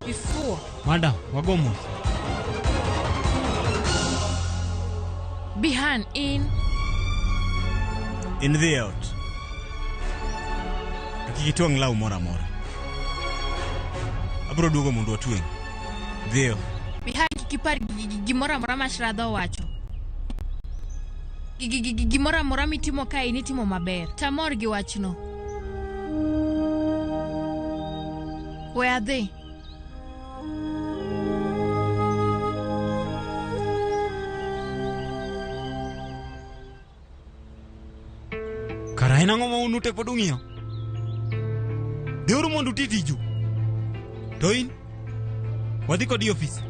Ifuo. Madam, wagomo. Bihan in the out. Kikituang lau mora. Abro dugo mundu watueng. Dhio. Bihan kikipar gimora mashrado wacho. Gimora mitimo kai nitimo maber. Tamor gi wachno. Where are they? Karaina ngoma unute podungio. Deuru mondu titiju. Toin. Wadhi kodi office.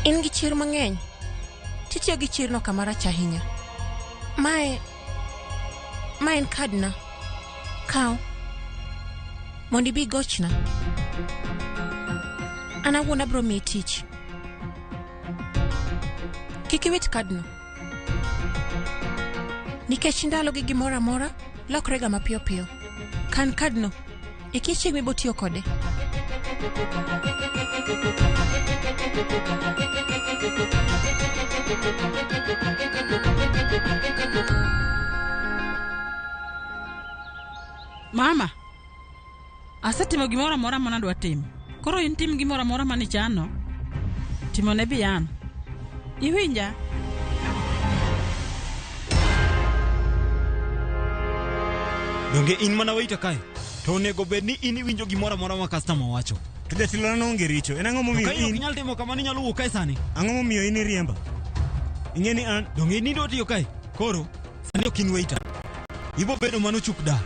In gi chir mang'eny. Titiyo gi chirno kamara chahinya. Mae en kadna. Kao. Mondi bi gochna. Ana wuona bro mi tich. Kikiwit kadno. Nikech ndalo gi gimora mora lokrega mapiyo piyo. Kan kadno. Ikichieng mibotiyo kode. Mama, asetimo gimora mora mana dwa timo. Koro in tim gimora mora mani chano. Timo ne biyan. Iwinja? Donge in mana waita kai. To nego bed ni in iwinjo gimora mora ma customer wacho. To jatilo no onge richo. En ang'o momiyo in? Kai nyal timo kamani nyalo wuok kai sani. Ang'o momiyo in riemba? Ing'eni an donge ni do tiyo kai. Koro sani ok in waita. Ibo bedo mano chukda.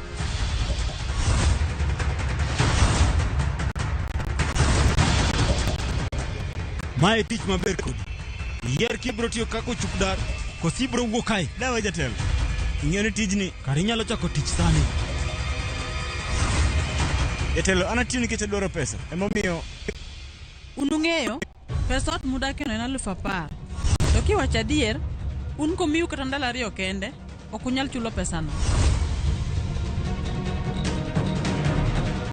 Mae tich maber kodi. Yer kibro tiyo kako chukdar. Kosi bro wuok kai. Dawa jatelo. Ing'eni tijni kari nyalo chako tich sani. Jatelo anatiyo nikech adwaro pesa. Emomiyo unung'eyo pesa ot muda keno en 10,000. To kiwacho adier un komiu kata ndalo 2 kende ok unyal chulo pesa no.